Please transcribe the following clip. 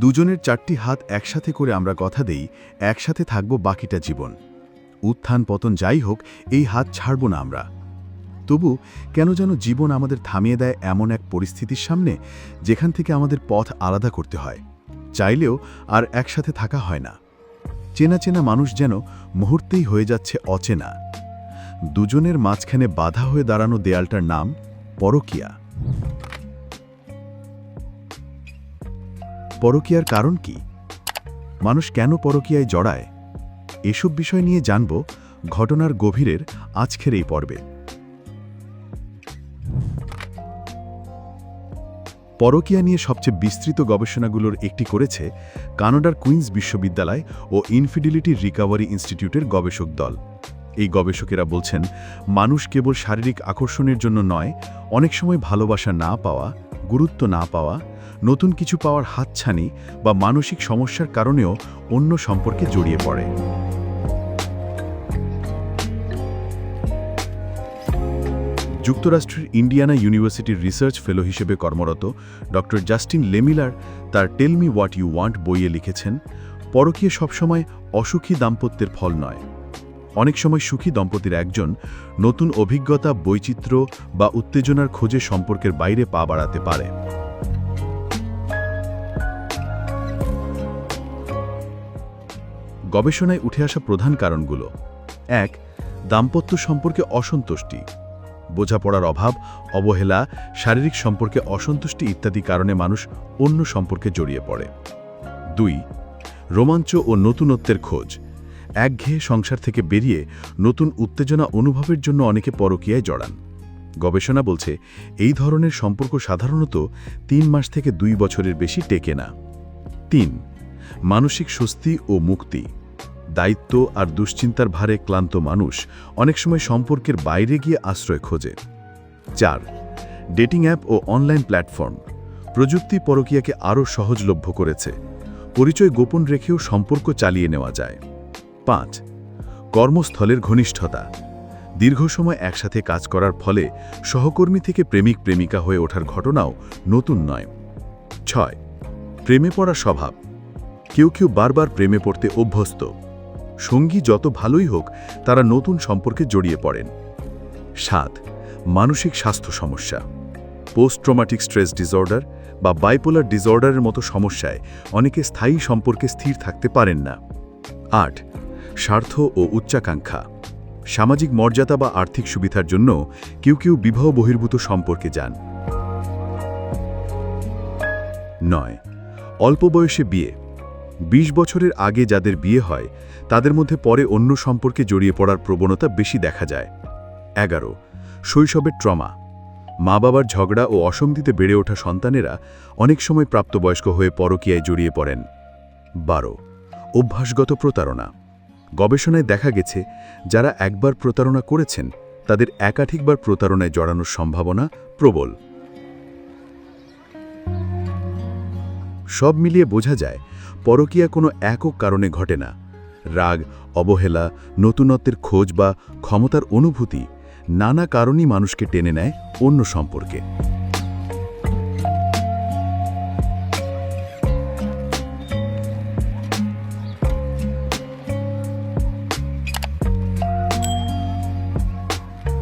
দুজনের 4টি হাত একসাথে করে আমরা কথা দেই, একসাথে থাকব বাকিটা জীবন। উত্থান পতন যাই হোক, এই হাত ছাড়ব না আমরা। তবু কেন যেন জীবন আমাদের থামিয়ে দেয় এমন এক পরিস্থিতির সামনে, যেখান থেকে আমাদের পথ আলাদা করতে হয়। চাইলেও আর একসাথে থাকা হয় না। চেনা চেনা মানুষ যেন মুহূর্তেই হয়ে যাচ্ছে অচেনা। দুজনের মাঝখানে বাধা হয়ে দাঁড়ানো দেয়ালটার নাম পরকীয়া। পরকীয়ার কারণ কি? মানুষ কেন পরকীয়ায় জড়ায়? এসব বিষয় নিয়ে জানব ঘটনার গভীরের আজকের এই পর্বে। পরকীয়া নিয়ে সবচেয়ে বিস্তৃত গবেষণাগুলোর একটি করেছে কানাডার কুইন্স বিশ্ববিদ্যালয় ও ইনফিডিলিটি রিকভারি ইনস্টিটিউটের গবেষক দল। এই গবেষকেরা বলছেন, মানুষ কেবল শারীরিক আকর্ষণের জন্য নয়, অনেক সময় ভালোবাসা না পাওয়া, গুরুত্ব না পাওয়া, নতুন কিছু পাওয়ার হাতছানি বা মানসিক সমস্যার কারণেও অন্য সম্পর্কে জড়িয়ে পড়ে। যুক্তরাষ্ট্রের ইন্ডিয়ানা ইউনিভার্সিটির রিসার্চ ফেলো হিসেবে কর্মরত ডক্টর জাস্টিন লেমিলার তার tell me what you want বইয়ে লিখেছেন, পরকীয়া সবসময় অসুখী দাম্পত্যের ফল নয়। অনেক সময় সুখী দম্পতির একজন নতুন অভিজ্ঞতা, বৈচিত্র্য বা উত্তেজনার খোঁজে সম্পর্কের বাইরে পা বাড়াতে পারে। গবেষণায় উঠে আসা প্রধান কারণগুলো: 1. দাম্পত্য সম্পর্কে অসন্তুষ্টি, বোঝাপড়ার অভাব, অবহেলা, শারীরিক সম্পর্কে অসন্তুষ্টি ইত্যাদি কারণে মানুষ অন্য সম্পর্কে জড়িয়ে পড়ে। 2. রোমাঞ্চ ও নতুনত্বের খোঁজ, একঘেয়ে সংসার থেকে বেরিয়ে নতুন উত্তেজনা অনুভবের জন্য অনেকে পরকীয়ায় জড়ান। গবেষণা বলছে, এই ধরনের সম্পর্ক সাধারণত 3 মাস থেকে 2 বছরের বেশি টেকে না। 3. মানসিক স্বস্তি ও মুক্তি, দায়িত্ব আর দুশ্চিন্তার ভারে ক্লান্ত মানুষ অনেক সময় সম্পর্কের বাইরে গিয়ে আশ্রয় খোঁজে। 4. ডেটিং অ্যাপ ও অনলাইন প্ল্যাটফর্ম, প্রযুক্তি পরকীয়াকে আরও সহজলভ্য করেছে, পরিচয় গোপন রেখেও সম্পর্ক চালিয়ে নেওয়া যায়। 5. কর্মস্থলের ঘনিষ্ঠতা, দীর্ঘ সময় একসাথে কাজ করার ফলে সহকর্মী থেকে প্রেমিক প্রেমিকা হয়ে ওঠার ঘটনাও নতুন নয়। 6. প্রেমে পড়া স্বভাব, কেউ কেউ বারবার প্রেমে পড়তে অভ্যস্ত, সঙ্গী যত ভালোই হোক তারা নতুন সম্পর্কে জড়িয়ে পড়েন। 7. মানসিক স্বাস্থ্য সমস্যা, পোস্ট ট্রমাটিক স্ট্রেস ডিসঅর্ডার বা বাইপোলার ডিসঅর্ডারের মতো সমস্যায় অনেকে স্থায়ী সম্পর্কে স্থির থাকতে পারেন না। 8. স্বার্থ ও উচ্চাকাঙ্ক্ষা, সামাজিক মর্যাদা বা আর্থিক সুবিধার জন্য কেউ কেউ বিবাহ বহির্ভূত সম্পর্কে যান। 9. অল্প বয়সে বিয়ে, 20 বছরের আগে যাদের বিয়ে হয় তাদের মধ্যে পরে অন্য সম্পর্কে জড়িয়ে পড়ার প্রবণতা বেশি দেখা যায়। 11. শৈশবের ট্রমা, মা বাবার ঝগড়া ও অসম্মতিতে বেড়ে ওঠা সন্তানেরা অনেক সময় প্রাপ্তবয়স্ক হয়ে পরকীয়ায় জড়িয়ে পড়েন। 12. অভ্যাসগত প্রতারণা, গবেষণায় দেখা গেছে যারা একবার প্রতারণা করেছেন তাদের একাধিকবার প্রতারণায় জড়ানোর সম্ভাবনা প্রবল। সব মিলিয়ে বোঝা যায়, পরকীয়া কোনো একক কারণে ঘটে না। রাগ, অবহেলা, নতুনত্বের খোঁজ বা ক্ষমতার অনুভূতি নানা কারণেই মানুষকে টেনে নেয় অন্য সম্পর্কে।